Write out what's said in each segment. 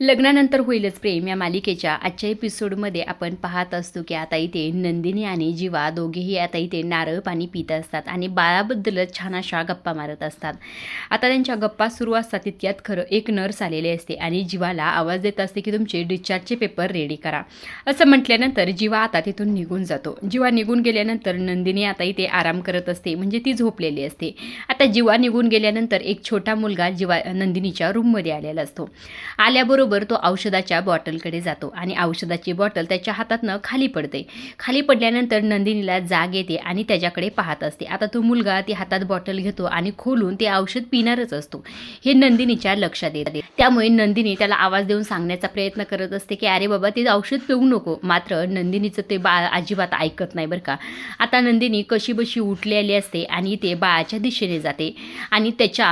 लग्नानंतर होईलच प्रेम या मालिकेच्या आजच्या एपिसोडमध्ये आपण पाहत असतो की आता इथे नंदिनी आणि जीवा दोघेही आता इथे नारळ पाणी पित असतात आणि बाळाबद्दलच छान अशा गप्पा मारत असतात. आता त्यांच्या गप्पा सुरू असतात तितक्यात खरं एक नर्स आलेली असते आणि जीवाला आवाज देत असते की तुमचे डिस्चार्जचे पेपर रेडी करा. असं म्हटल्यानंतर जीवा आता तिथून निघून जातो. जीवा निघून गेल्यानंतर नंदिनी आता इथे आराम करत असते, म्हणजे ती झोपलेली असते. आता जीवा निघून गेल्यानंतर एक छोटा मुलगा नंदिनीच्या रूममध्ये आलेला असतो. आल्याबरोबर तो औषधाच्या बॉटलकडे जातो आणि औषधाची बॉटल त्याच्या हातातनं खाली पडते. खाली पडल्यानंतर नंदिनीला जाग येते आणि त्याच्याकडे पाहत असते. आता तो मुलगा ती हातात बॉटल घेतो आणि खोलून ते औषध पिणारच असतो. हे नंदिनीच्या लक्षात येते. त्यामुळे नंदिनी त्याला आवाज देऊन सांगण्याचा प्रयत्न करत असते की अरे बाबा ते औषध पिऊ नको. मात्र नंदिनीचं ते बाळ अजिबात ऐकत नाही बरं का. आता नंदिनी कशीबशी उठलेली असते आणि ते बाळाच्या दिशेने जाते आणि त्याच्या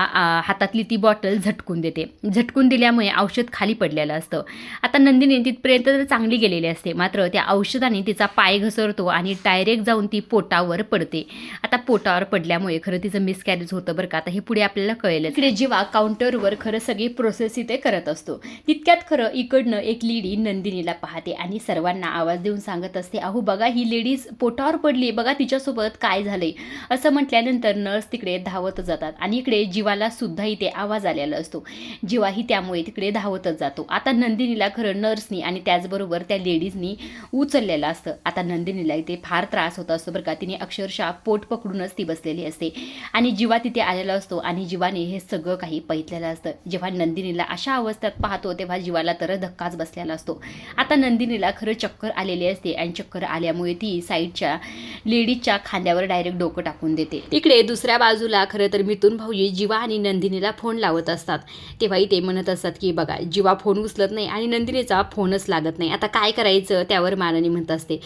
हातातली ती बॉटल झटकून देते. झटकून दिल्यामुळे औषध खाली पडलेलं असतं. आता नंदिनी तिथपर्यंत तर चांगली गेलेली असते, मात्र त्या औषधाने तिचा पाय घसरतो आणि डायरेक्ट जाऊन ती पोटावर पडते. आता पोटावर पडल्यामुळे खरं तिचं मिसकॅरेज होतं बरं का. आता हे पुढे आपल्याला कळेल. इकडे जेव्हा काउंटरवर खरं सगळी प्रोसेस इथे करत असतो तितक्यात खरं इकडनं एक लेडी नंदिनीला पाहते आणि सर्वांना आवाज देऊन सांगत असते, अहो बघा ही लेडीज पोटावर पडली, बघा तिच्यासोबत काय झालंय. असं म्हटल्यानंतर नर्स तिकडे धावत जातात आणि इकडे जीवाला सुद्धा इथे आवाज आलेला असतो. जीवाही त्यामुळे तिकडे धावतच जातो. आता नंदिनीला खरं नर्सनी आणि त्याचबरोबर त्या लेडीजनी उचललेलं असतं. आता नंदिनीला इथे फार त्रास होत असतो बरं का. तिने अक्षरशः पोट पकडूनच ती बसलेली असते आणि जीवा तिथे आलेला असतो आणि जीवाने हे सगळं काही पाहितलेलं असतं. जेव्हा नंदिनीला अशा अवस्थेत पाहतो तेव्हा जीवाला तर धक्काच बसलेला असतो. आता नंदिनीला खरं चक्कर आलेली असते आणि चक्कर आल्यामुळे ती साईडच्या लेडीजच्या खांद्यावर डायरेक्ट डोकं टाकून देते. इकडे दुसऱ्या बाजूला खरं तर मिथून भाऊजी जीवा आणि नंदिनीला फोन लावत असतात. तेव्हाही ते म्हणत असतात की बघा जीवा फोन उचलत नाही आणि नंदिनीचा फोनच लागत नाही, आता काय करायचं. त्यावर माननी म्हणत असते,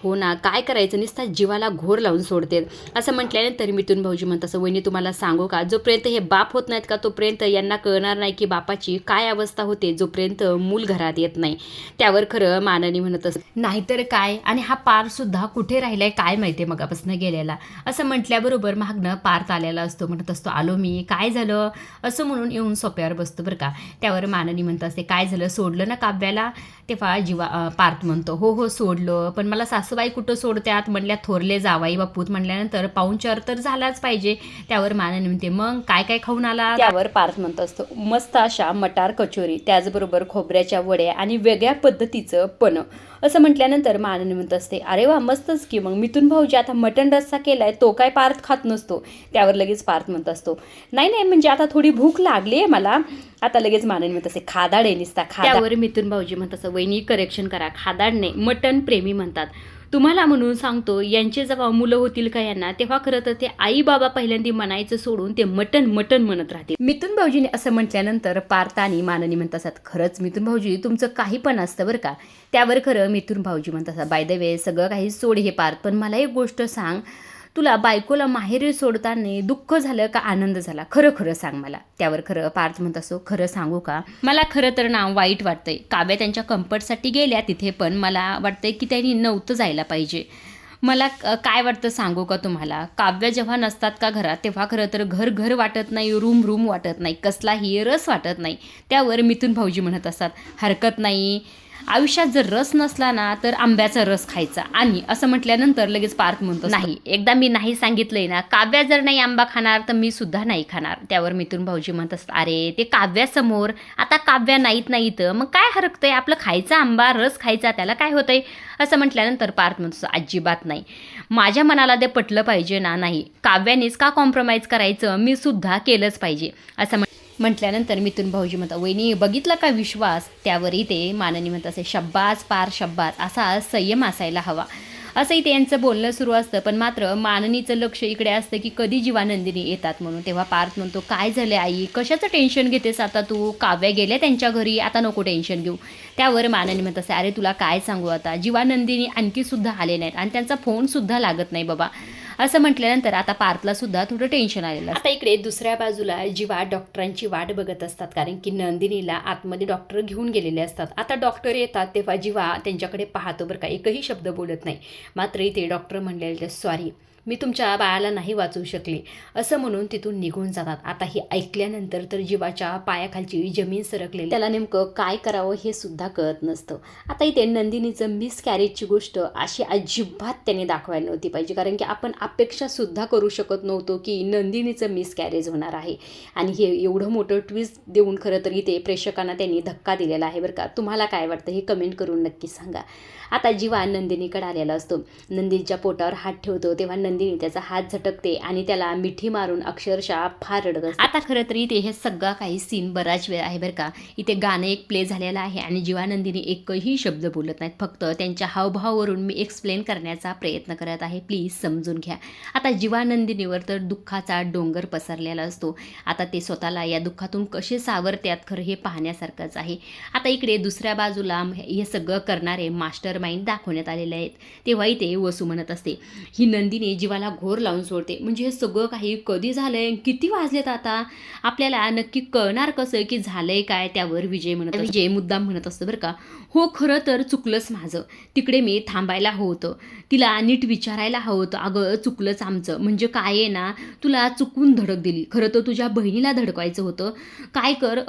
हो ना काय करायचं, नुसता जीवाला घोर लावून सोडते. असं म्हटल्यानंतर मिथून भाऊजी म्हणत असं, वहिनी तुम्हाला सांगू का, जोपर्यंत हे बाप होत नाहीत का तोपर्यंत यांना कळणार नाही की बापाची काय अवस्था होते जोपर्यंत मूल घरात येत नाही. त्यावर खरं माननी म्हणत असत, नाहीतर काय, आणि हा पार सुद्धा कुठे राहिलाय काय माहिती मगापासून गेलेला. असं म्हटल्याबरोबर मागणं पार्थ आलेला असतो. म्हणत असतो आलो मी, काय झालं असं म्हणून येऊन सोप्यावर बसतो बरं का. त्यावर माननी म्हणत असते, काय झालं, सोडलं ना काव्याला. तेव्हा पार्थ म्हणतो, हो हो सोडलं, पण मला सासूबाई कुठं सोडत्यात. म्हणल्या थोरले जावाई बापूत म्हणल्यानंतर पाहुणचार तर झालाच पाहिजे. त्यावर माननी म्हणते, मग काय काय खाऊन आला. त्यावर पार्थ म्हणत असतो, मस्त अशा मटार कचोरी, त्याचबरोबर खोबऱ्याच्या वड्या आणि वेगळ्या पद्धतीचं पण. असं म्हटल्यानंतर माननी म्हणत असते, अरे वा मस्तच की, मग मिथून भाऊजी आता मटण रस्सा केलाय तो काय पार्थ खात नसतो. त्यावर लगेच पार्थ म्हणत असतो, नाही नाही म्हणजे आता थोडी भूक लागली आहे मला. आता लगेच माननी म्हणत असते, खादाड आहे निसता. त्यावर मिथून भाऊजी म्हणत असं, वहिनी करेक्शन करा, खादाड नाही मटण प्रेमी म्हणतात. तुम्हाला म्हणून सांगतो, यांचे जेव्हा मुलं होतील का यांना, तेव्हा खरं तर ते आई बाबा पहिल्यांदा म्हणायचं सोडून ते मटण मटण म्हणत राहतील. मिथून भाऊजीने असं म्हटल्यानंतर पार्थ आणि माननी म्हणत असतात, खरंच मिथून भाऊजी तुमचं काही पण असतं बरं का. त्यावर खरं मिथून भाऊजी म्हणत असतात, बाय द वे सगळं काही सोड हे पार्थ, पण मला एक गोष्ट सांग, तुला बायकोला माहेरी सोडताना दुःख झालं का आनंद झाला, खरं खरं सांग मला. त्यावर खरं पार्थ म्हणत असतो, खरं सांगू का, मला खरं तर ना वाईट वाटतंय. काव्या त्यांच्या कम्फर्टसाठी गेल्या तिथे, पण मला वाटतंय की त्यांनी नव्हतं जायला पाहिजे. मला काय वाटतं सांगू का तुम्हाला, काव्या जेव्हा नसतात का घरात तेव्हा खरं तर घर घर वाटत नाही, रूम रूम वाटत नाही, कसलाही रस वाटत नाही. त्यावर मिथून भाऊजी म्हणत असतात, हरकत नाही, आयुष्यात जर रस नसला ना तर आंब्याचा रस खायचा. आणि असं म्हटल्यानंतर लगेच पार्थ म्हणतो, नाही एकदा मी नाही सांगितलंय ना, काव्या जर नाही आंबा खाणार तर मी सुद्धा नाही खाणार. त्यावर मिथून भाऊजी म्हणत असतात, अरे ते काव्यासमोर आता काव्या नाही तर मग काय हरकतंय, आपलं खायचा आंबा रस खायचा, त्याला काय होतंय. असं म्हटल्यानंतर पार्थ म्हणतो, अजिबात नाही, माझ्या मनाला ते पटलं पाहिजे ना, नाही काव्यानेच का कॉम्प्रोमाइज करायचं, मी सुद्धा केलंच पाहिजे. असं म्हटल्यानंतर मिथून भाऊजी म्हणतात, वहिनी बघितला का विश्वास. त्यावरही ते माननी म्हणत असे, शब्बास पार शब्बास, असा संयम असायला हवा. असंही त्यांचं बोलणं सुरू असतं. पण मात्र माननीचं लक्ष इकडे असतं की कधी जीवानंदिनी येतात म्हणून. तेव्हा पार्थ म्हणतो, काय झालं आई, कशाचं टेन्शन घेतेस आता तू, काव्या गेल्या त्यांच्या घरी, आता नको टेन्शन घेऊ. त्यावर माननी म्हणत असते, अरे तुला काय सांगू आता, जीवानंदिनी आणखी सुद्धा आले नाहीत आणि त्यांचा फोन सुद्धा लागत नाही बाबा. असं म्हटल्यानंतर आता पार्थला सुद्धा थोडं टेन्शन आलेलं. आता इकडे दुसऱ्या बाजूला जीवा डॉक्टरांची वाट बघत असतात, कारण की नंदिनीला आतमध्ये डॉक्टर घेऊन गेलेले असतात. आता डॉक्टर येतात तेव्हा जीवा त्यांच्याकडे पाहतो बरं का, एकही शब्द बोलत नाही. मात्र इथे डॉक्टर म्हणलेले, सॉरी मी तुमच्या बाळाला नाही वाचवू शकले असं म्हणून तिथून निघून जातात. आता हे ऐकल्यानंतर तर जीवाच्या पायाखालची जमीन सरकलेली, त्याला नेमकं काय करावं हे सुद्धा कळत नसतं. आता इथे नंदिनीचं मिसकॅरेजची गोष्ट अशी अजिबात त्याने दाखवायला नव्हती पाहिजे, कारण की आपण अपेक्षासुद्धा करू शकत नव्हतो की नंदिनीचं मिसकॅरेज होणार आहे. आणि हे एवढं मोठं ट्विस्ट देऊन खरं तर इथे प्रेक्षकांना त्यांनी धक्का दिलेला आहे बरं का. तुम्हाला काय वाटतं हे कमेंट करून नक्की सांगा. आता जीवा नंदिनीकडे आलेला असतो, नंदिनीच्या पोटावर हात ठेवतो, तेव्हा नंदिनी त्याचा हात झटकते आणि त्याला मिठी मारून अक्षरशः फार रडत असते. आता खरं तर इथे हे सगळा काही सीन बराच वेळ आहे बरं का. इथे गाणं एक प्ले झालेलं आहे आणि जीवा नंदिनी एकही शब्द बोलत नाहीत, फक्त त्यांच्या हावभावावरून मी एक्सप्लेन करण्याचा प्रयत्न करत आहे, प्लीज समजून घ्या. आता जीवा नंदिनीवर तर दुःखाचा डोंगर पसरलेला असतो. आता ते स्वतःला या दुःखातून कसे सावरतात खरं हे पाहण्यासारखंच आहे. आता इकडे दुसऱ्या बाजूला हे सगळं करणारे मास्टर माइंड दाखवण्यात आलेले आहेत. तेव्हा इथे वसू म्हणत असते, ही नंदिनी जीवाला घोर लावून सोडते, म्हणजे हे सगळं काही कधी झालंय, किती वाजलेत आता, आपल्याला नक्की कळणार कसं की झालंय काय. त्यावर विजय विजय मुद्दाम म्हणत असतं बरं का, हो खरं तर चुकलंच माझं, तिकडे मी थांबायला हवं होतं, तिला नीट विचारायला हवं होतं, अगं चुकलंच आमचं, म्हणजे काय आहे ना, तुला चुकून धडक दिली, खरं तर तुझ्या बहिणीला धडकायचं होतं. काय कर,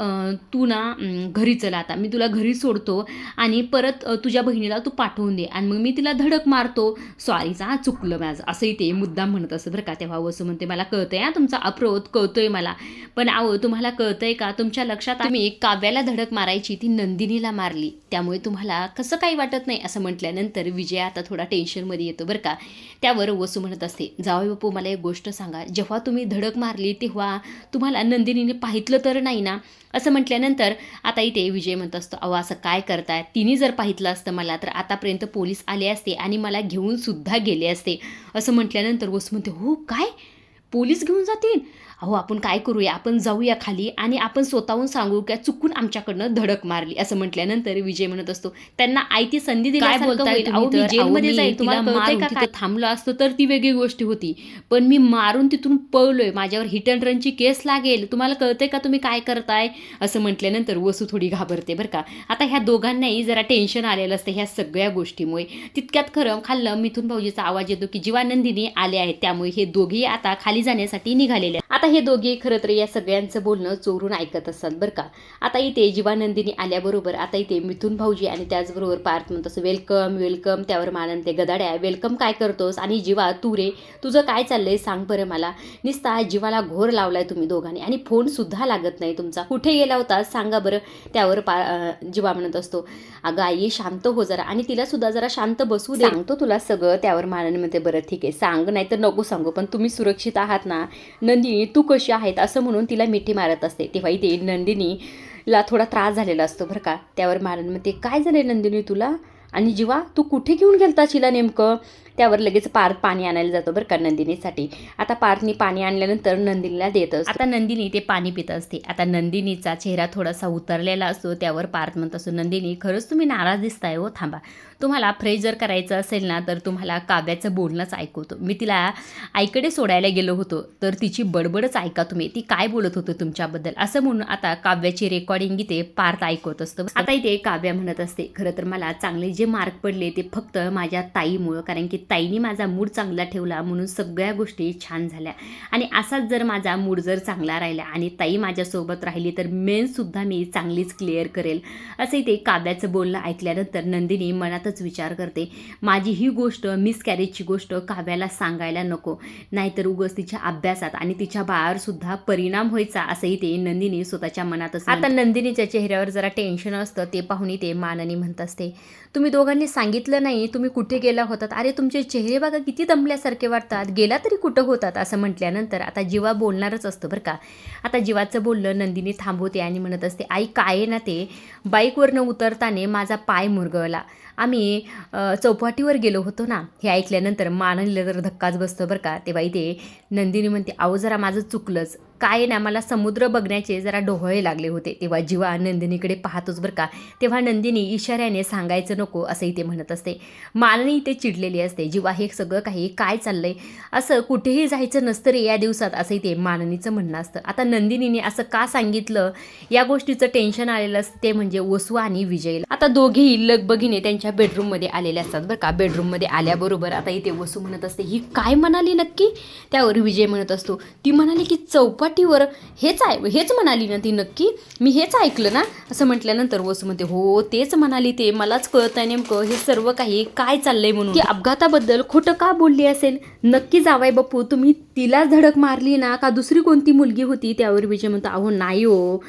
तू ना घरी चला, आता मी तुला घरी सोडतो आणि परत तुझ्या बहिणीला तू पाठवून दे आणि मग मी तिला धडक मारतो, सॉरीचा चुकलं माझं, असंही ते मुद्दाम म्हणत असं बरं का. तेव्हा वसू म्हणते, मला कळतंय हा तुमचा अप्रोध, कळतोय मला, पण अहो तुम्हाला कळतंय का, तुमच्या लक्षात तुम्ही काव्याला धडक मारायची ती नंदिनीला मारली, त्यामुळे तुम्हाला कसं काही वाटत नाही असं म्हटल्यानंतर विजय आता थोडा टेन्शनमध्ये येतो बरं का. त्यावर वसू म्हणत असते, जावई बापू मला एक गोष्ट सांगा, जेव्हा तुम्ही धडक मारली तेव्हा तुम्हाला नंदिनीने पाहितलं तर नाही ना, असं म्हटल्यानंतर आता इथे विजय म्हणत असतो, अहो असं काय करताय, तिने जर पाहितलं असतं मला तर आतापर्यंत पोलीस आले असते आणि मला घेऊन सुद्धा गेले असते. असं म्हटल्यानंतर वसू म्हणते, हो काय, पोलीस घेऊन जातील, अहो आपण काय करूया, आपण जाऊया खाली आणि आपण स्वतःहून सांगू की चुकून आमच्याकडनं धडक मारली. असं म्हटल्यानंतर विजय म्हणत असतो, त्यांना आयती संधी दिल्यासारखं होईल, अहो मी जेलमध्ये जाईल, तुम्हाला कळतंय का, काय थांबलो असतो तर ती वेगळी गोष्ट होती, पण मी मारून तिथून पळलोय, माझ्यावर हिट अँड रनची केस लागेल, तुम्हाला कळतंय का तुम्ही काय करताय. असं म्हटल्यानंतर वसू थोडी घाबरते बरं का. आता ह्या दोघांनाही जरा टेन्शन आलेलं असतं ह्या सगळ्या गोष्टीमुळे. तितक्यात खरं खाल्लं मिथून भाऊजीचा आवाज येतो की जीवानंदिनी आले आहेत, त्यामुळे हे दोघेही आता खाली जाण्यासाठी निघालेले. आता हे दोघे खरं तर या सगळ्यांचं बोलणं चोरून ऐकत असतात बरं का. आता इथे जीवानंदिनी आल्याबरोबर आता इथे मिथून भाऊजी आणि त्याचबरोबर पार्थ म्हणत असं, वेलकम वेलकम. त्यावर मानंते, गदाड्या वेलकम काय करतोस, आणि जीवा तू रे तुझं काय चाललंय सांग बरं मला, निस्ता जीवाला घोर लावलाय तुम्ही दोघांनी आणि फोन सुद्धा लागत नाही तुमचा, कुठे गेला होता सांगा बरं. त्यावर जीवा म्हणत असतो, अगं आई शांत हो जरा आणि तिला सुद्धा जरा शांत बसू दे, सांगतो तुला सगळं. त्यावर मानन म्हणते, बरं ठीक आहे सांग, नाही तर नको सांगू, पण तुम्ही सुरक्षित आहात ना, नंदिनी तू कशी आहेत, असं म्हणून तिला मिठी मारत असते. तेव्हा इथे नंदिनीला थोडा त्रास झालेला असतो बरं का. त्यावर मानन म्हणते, काय झालंय नंदिनी तुला, आणि जीवा तू कुठे घेऊन गेलता तिला नेमकं. त्यावर लगेच पार्थ पाणी आणायला जातो बरं का नंदिनीसाठी. आता पार्थनी पाणी आणल्यानंतर नंदिनीला देत असतो. आता नंदिनी ते पाणी पित असते. आता नंदिनीचा चेहरा थोडासा उतरलेला असतो. त्यावर पार्थ म्हणत असतो, नंदिनी खरंच तुम्ही नाराज दिसताय हो, थांबा, तुम्हाला फ्रेश जर करायचं असेल ना तर तुम्हाला काव्याचं बोलणंच ऐकवतो. मी तिला आईकडे सोडायला गेलो होतो तर तिची बडबडच ऐका तुम्ही, ती काय बोलत होतं तुमच्याबद्दल, असं म्हणून आता काव्याची रेकॉर्डिंग इथे पार्थ ऐकवत असतो. आता इथे काव्या म्हणत असते, खरं तर मला चांगले जे मार्क पडले ते फक्त माझ्या ताईमुळं, कारण की ताईने माझा मूड चांगला ठेवला म्हणून सगळ्या गोष्टी छान झाल्या, आणि असाच जर माझा मूड जर चांगला राहिला आणि ताई माझ्यासोबत राहिली तर मेन्ससुद्धा मी चांगलीच क्लिअर करेल. असं इथे काव्याचं बोलणं ऐकल्यानंतर नंदिनी मनातच विचार करते, माझी ही गोष्ट मिसकॅरेजची गोष्ट काव्याला सांगायला नको, नाहीतर उगाच तिच्या अभ्यासात आणि तिच्या बाळावर सुद्धा परिणाम व्हायचा, असंही ते नंदिनी स्वतःच्या मनातच. आता नंदिनीच्या चेहऱ्यावर जरा टेन्शन असतं, ते पाहून ते माननी म्हणत असते, तुम्ही दोघांनी सांगितलं नाही तुम्ही कुठे गेला होतात, अरे तुमचे चेहरे बघा किती दमल्यासारखे वाटतात, गेला तरी कुठं होतात. असं म्हटल्यानंतर आता जीवा बोलणारच असतं बरं का. आता जीवाचं बोलणं नंदिनी थांबवते आणि म्हणत असते, आई काय आहे ना, ते बाईकवरनं उतरताना माझा पाय मुरगळला, आम्ही चौपाटीवर गेलो होतो ना. हे ऐकल्यानंतर माननीला तर धक्काच बसतो बरं का. तेव्हा इथे नंदिनी म्हणते, अहो जरा माझं चुकलंच, काय ना मला समुद्र बघण्याचे जरा डोळे लागले होते. तेव्हा जीवा नंदिनीकडे पाहतोच बरं का. तेव्हा नंदिनी इशाऱ्याने सांगायचं नको असंही ते म्हणत असते. माननी इथे चिडलेली असते. जीवा हे सगळं काही काय चाललंय, असं कुठेही जायचं नसतं रे या दिवसात, असंही ते माननीचं म्हणणं असतं. आता नंदिनीने असं का सांगितलं या गोष्टीचं टेन्शन आलेलं असतं ते म्हणजे वसू आणि विजयला. आता दोघेही लगबगीने त्यांच्या बेडरूममध्ये आलेले असतात बरं का. बेडरूममध्ये आल्याबरोबर आता इथे वसू म्हणत असते ही काय म्हणाली नक्की. त्यावर विजय म्हणत असतो ती म्हणाली की चौपाटीवर हेच म्हणाली ना ती नक्की, मी हेच ऐकलं ना. असं म्हटल्यानंतर वसू म्हणते हो तेच म्हणाली, ते मलाच कळत आहे नेमकं हे सर्व काही काय चाललंय म्हणून. ती अपघाताबद्दल खोटं का बोलली असेल नक्की. जावाय बापू तुम्ही तिलाच धडक मारली ना का दुसरी कोणती मुलगी होती. त्यावर विजय म्हणतो अहो नाही हो,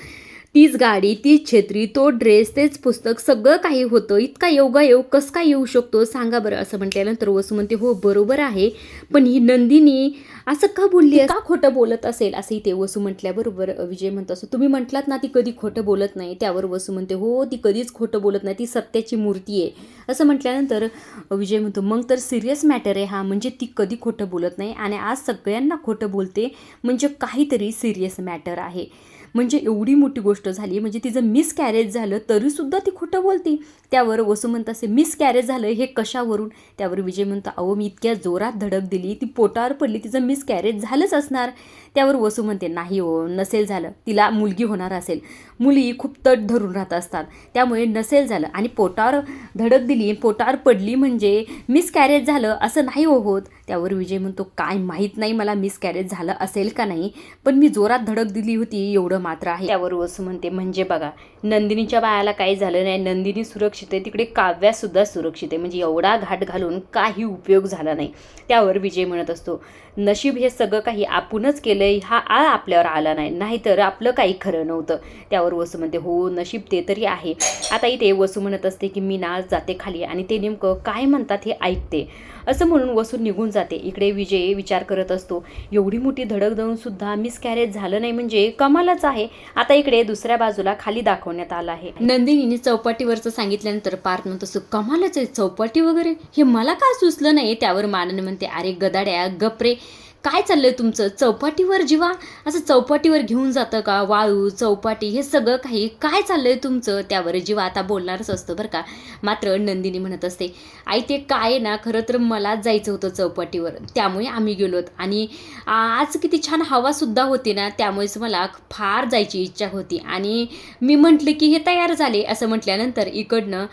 तीच गाडी, तीच छत्री, तो ड्रेस, तेच पुस्तक, सगळं काही होतं. इतका योगायोग कसं काय येऊ शकतो सांगा बरं. असं म्हटल्यानंतर वसू म्हणते हो बरोबर आहे, पण ही नंदिनी असं का बोलली, का खोटं बोलत असेल असंही ते वसू म्हटल्याबरोबर विजय म्हणतो असं तुम्ही म्हटलात ना ती कधी खोटं बोलत नाही. त्यावर वसू म्हणते हो ती कधीच खोटं बोलत नाही, ती सत्याची मूर्ती आहे. असं म्हटल्यानंतर विजय म्हणतो मग तर सिरियस मॅटर आहे हा, म्हणजे ती कधी खोटं बोलत नाही आणि आज सगळ्यांना खोटं बोलते म्हणजे काहीतरी सिरियस मॅटर आहे. म्हणजे एवढी मोठी गोष्ट झाली, म्हणजे तिचं मिसकॅरेज झालं तरीसुद्धा ती खोटं बोलती. त्यावर वसू म्हणत असे मिसकॅरेज झालं हे कशावरून. त्यावर विजय म्हणतो अहो मी इतक्या जोरात धडक दिली ती पोटावर पडली, तिचं मिसकॅरेज झालंच असणार. त्यावर वसू म्हणते नाही हो नसेल झालं, तिला मुलगी होणार असेल. मुली खूप तट धरून राहत असतात त्यामुळे नसेल झालं, आणि पोटावर धडक दिली पोटावर पडली म्हणजे मिसकॅरेज झालं असं नाही होत. त्यावर विजय म्हणतो काय माहीत नाही मला मिसकॅरेज झालं असेल का नाही, पण मी जोरात धडक दिली होती एवढं मात्र आहे. त्यावर वसू म्हणते म्हणजे बघा नंदिनीच्या बाळाला काही झालं नाही, नंदिनी सुरक्षित आहे, तिकडे काव्यासुद्धा सुरक्षित आहे, म्हणजे एवढा घाट घालून काही उपयोग झाला नाही. त्यावर विजय म्हणत असतो नशीब हे सगळं काही आपणच केलंय, हा आळ आपल्यावर आला नाही, नाहीतर आपलं काही खरं नव्हतं. त्यावर वसू म्हणते हो नशीब ते तरी आहे. आता इथे वसू म्हणत असते की मी ना जाते खाली आणि ते नेमकं काय म्हणतात हे ऐकते. असं म्हणून वसू निघून जाते. इकडे विजय विचार करत असतो एवढी मोठी धडक देऊन सुद्धा मिसकॅरेज झालं नाही म्हणजे कमालच आहे. आता इकडे दुसऱ्या बाजूला खाली दाखवण्यात आलं आहे. नंदिनीने चौपाटीवरचं सांगितल्यानंतर पार्थ म्हणतो असं कमालच आहे, चौपाटी वगैरे हे मला का सुचलं नाही. त्यावर मानन म्हणते अरे गदाड्या गपरे, काय चाललंय तुमचं, चौपाटीवर जीवा असं चौपाटीवर घेऊन जातं का, वाळू चौपाटी हे सगळं काही काय चाललंय तुमचं. त्यावर जीवा आता बोलणारच असतं बरं का. मात्र नंदिनी म्हणत असते आई ते काय ना खरं तर मलाच जायचं होतं चौपाटीवर, त्यामुळे आम्ही गेलोत आणि आज किती छान हवासुद्धा होती ना, त्यामुळेच मला फार जायची इच्छा होती आणि मी म्हटलं की हे तयार झाले. असं म्हटल्यानंतर इकडनं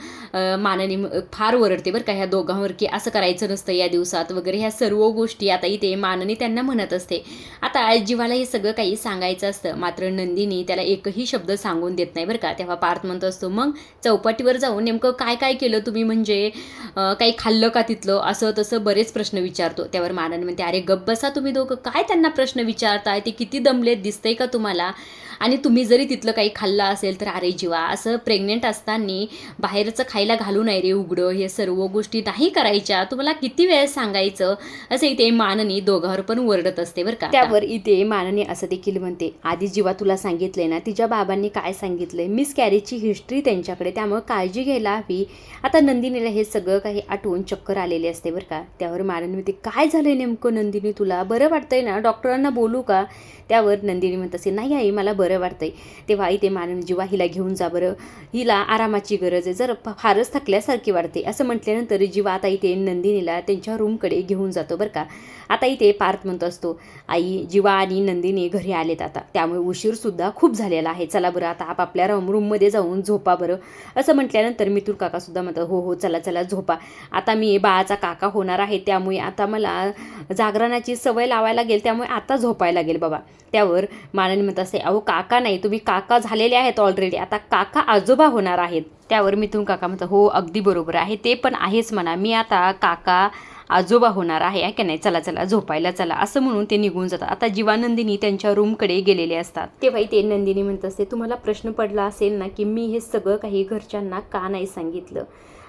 माननी फार ओरडते बरं का ह्या दोघांवर की असं करायचं नसतं या दिवसात वगैरे ह्या सर्व गोष्टी. आता इथे माननी त्यांना म्हणत असते. आता जीवाला हे सगळं काही सांगायचं असतं, मात्र नंदिनी त्याला एकही शब्द सांगून देत नाही बरं का. तेव्हा पार्थ म्हणत असतो मग चौपाटीवर जाऊन नेमकं काय काय केलं तुम्ही, म्हणजे काही खाल्लं का तिथलं, असं तसं बरेच प्रश्न विचारतो. त्यावर माननी म्हणते अरे गप्प बसा तुम्ही दोघं, काय त्यांना प्रश्न विचारताय, ते किती दमलेत दिसतंय का तुम्हाला, आणि तुम्ही जरी तिथलं काही खाल्लं असेल तर अरे जीवा असं प्रेग्नेंट असताना बाहेरचं खायला घालू नये रे उघडं, हे सर्व गोष्टी नाही करायच्या, तुम्हाला किती वेळ सांगायचं. असं इथे माननी दोघांवर पण ओरडत असते बरं का. त्यावर इथे माननी असं देखील म्हणते आधी जीवा तुला सांगितलंय ना तिच्या बाबांनी काय सांगितलंय, मिसकॅरेजची हिस्ट्री त्यांच्याकडे, त्यामुळे काळजी घ्यायला हवी. आता नंदिनीला हे सगळं काही आठवून चक्कर आलेले असते बरं का. त्यावर माननी म्हणते काय झालंय नेमकं नंदिनी, तुला बरं वाटतंय ना, डॉक्टरांना बोलू का. त्यावर नंदिनी म्हणत असे नाही आई मला बरं वाटतंय. तेव्हा आई ते मानन जीवा हिला घेऊन जा बरं, हिला आरामाची गरज आहे, जर फारच थकल्यासारखी वाटते. असं म्हटल्यानंतर जीवा आता इथे नंदिनीला त्यांच्या रूमकडे घेऊन जातो बरं का. आता इथे पार्थ म्हणत असतो आई जीवा आणि नंदिनी घरी आलेत आता, त्यामुळे उशीरसुद्धा खूप झालेला आहे, चला बरं आता आपापल्या रूममध्ये जाऊन झोपा बरं. असं म्हटल्यानंतर मिथुन काकासुद्धा म्हणतात हो हो चला चला झोपा, आता मी बाळाचा काका होणार आहे त्यामुळे आता मला जागरणाची सवय लावायला लागेल, त्यामुळे आता झोपायला लागेल बाबा. त्यावर माननी म्हणत असते अहो काका नाही, तुम्ही काका झालेले आहेत ऑलरेडी, आता काका आजोबा होणार आहेत. त्यावर मिथुन काका म्हणतात हो अगदी बरोबर आहे, ते पण आहेच म्हणा, मी आता काका आजोबा होणार आहे की नाही, चला चला झोपायला चला. असं म्हणून ते निघून जातात. आता जीवानंदिनी त्यांच्या रूमकडे गेलेले असतात. तेव्हा ते नंदिनी म्हणत असते तुम्हाला प्रश्न पडला असेल ना की मी हे सगळं काही घरच्यांना का नाही सांगितलं,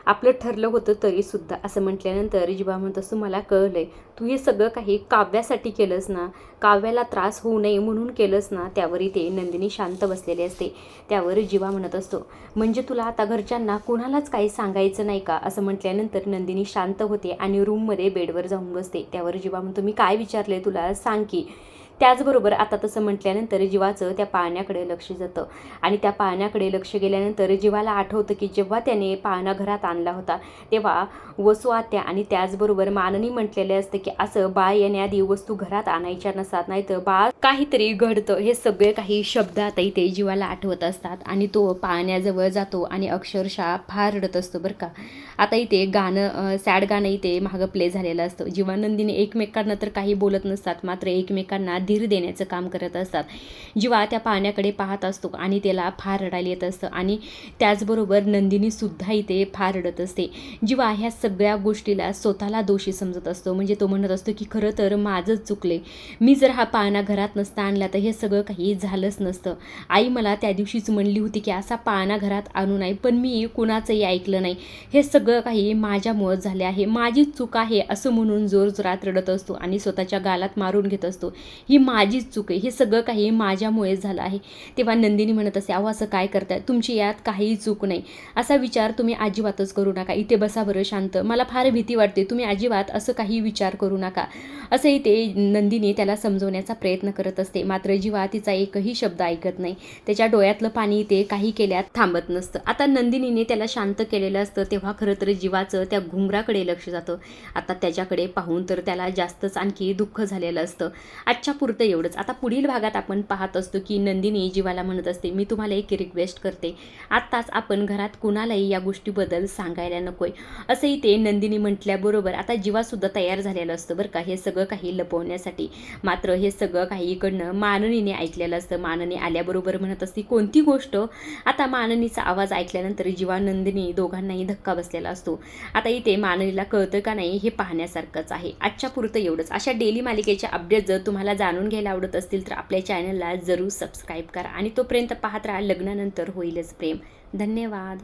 आपलं ठरलं होतं तरीसुद्धा. असं म्हटल्यानंतर जीवा म्हणत असतो मला कळलंय, तू हे सगळं काही काव्यासाठी केलंस ना, काव्याला त्रास होऊ नये म्हणून केलंस ना. त्यावर इथे नंदिनी शांत बसलेली असते. त्यावर जीवा म्हणत असतो म्हणजे तुला आता घरच्यांना कुणालाच काही सांगायचं नाही का. असं म्हटल्यानंतर नंदिनी शांत होते आणि रूममध्ये बेडवर जाऊन बसते. त्यावर जीवा म्हणतो मी काय विचारले तुला सांग की. त्याचबरोबर आता तसं म्हटल्यानंतर जीवाचं त्या पाळण्याकडे लक्ष जातं आणि त्या पाळण्याकडे लक्ष गेल्यानंतर जीवाला आठवतं की जेव्हा त्याने पाळणा घरात आणला होता तेव्हा वसू आत्या आणि त्याचबरोबर माननी म्हटलेले असते की असं बाळ येण्याआधी वस्तू घरात आणायच्या नसतात, नाहीतर बाळ काहीतरी घडतं. हे सगळे काही शब्द आता इथे जीवाला आठवत असतात आणि तो पाळण्याजवळ जातो आणि अक्षरशः फार रडत असतो बरं का. आता इथे गाणं सॅड गाणं इथे मागं प्ले झालेलं असतं. जीवा नंदिनी एकमेकांना तर काही बोलत नसतात, मात्र एकमेकांना धीर देण्याचं काम करत असतात. जीवा त्या पाळण्याकडे पाहत असतो आणि त्याला फार रडायला येत असतं आणि त्याचबरोबर नंदिनीसुद्धा इथे फार रडत असते. जीवा ह्या सगळ्या गोष्टीला स्वतःला दोषी समजत असतो. म्हणजे तो म्हणत असतो की खरं तर माझंच चुकले, मी जर हा पाळणा घरात नसता आणला तर हे सगळं काही झालंच नसतं. आई मला त्या दिवशीच म्हणली होती की असा पाळणा घरात आणू नये, पण मी कुणाचंही ऐकलं नाही. हे सगळं काही माझ्यामुळं झाले आहे, माझीच चूक आहे असं म्हणून जोरजोरात रडत असतो आणि स्वतःच्या गालात मारून घेत असतो. ही माझीच चूक आहे, हे सगळं काही माझ्यामुळे झालं आहे. तेव्हा नंदिनी म्हणत असते, अहो असं काय करताय, तुमची यात काहीही चूक नाही, असा विचार तुम्ही अजिबातच करू नका, इथे बसा बरं शांत, मला फार भीती वाटते, तुम्ही अजिबात असं काही विचार करू नका. असंही ते नंदिनी त्याला समजवण्याचा प्रयत्न करत असते. मात्र जीवा तिचा एकही शब्द ऐकत नाही. त्याच्या डोळ्यातलं पाणी ते काही केल्यात थांबत नसतं. आता नंदिनीने त्याला शांत केलेलं असतं तेव्हा खरं तर जीवाचं त्या घुंगराकडे लक्ष जातं. आता त्याच्याकडे पाहून तर त्याला जास्तच आणखी दुःख झालेलं असतं. आजच्या पुरतं एवढंच. आता पुढील भागात आपण पाहत असतो की नंदिनी जीवाला म्हणत असते, मी तुम्हाला एक रिक्वेस्ट करते, आत्ताच आपण घरात कुणालाही या गोष्टीबद्दल सांगायला नकोय. असंही ते नंदिनी म्हटल्याबरोबर आता जीवासुद्धा तयार झालेलं असतं बरं का हे सगळं काही लपवण्यासाठी. मात्र हे सगळं काही इकडनं माननीने ऐकलेलं असतं. माननी आल्याबरोबर म्हणत असते कोणती गोष्ट. आता माननीचा आवाज ऐकल्यानंतर जीवा नंदिनी दोघांनाही धक्का बसलेला असतो. आता इथे माननीला कळतं का नाही हे पाहण्यासारखंच आहे. आजच्या पुरतं एवढंच. अशा डेली मालिकेच्या अपडेट जर तुम्हाला जाणून घ्यायला आवडत असतील तर आपल्या चॅनलला जरूर सबस्क्राईब करा आणि तोपर्यंत पाहत राहा लग्नानंतर होईलच प्रेम. धन्यवाद.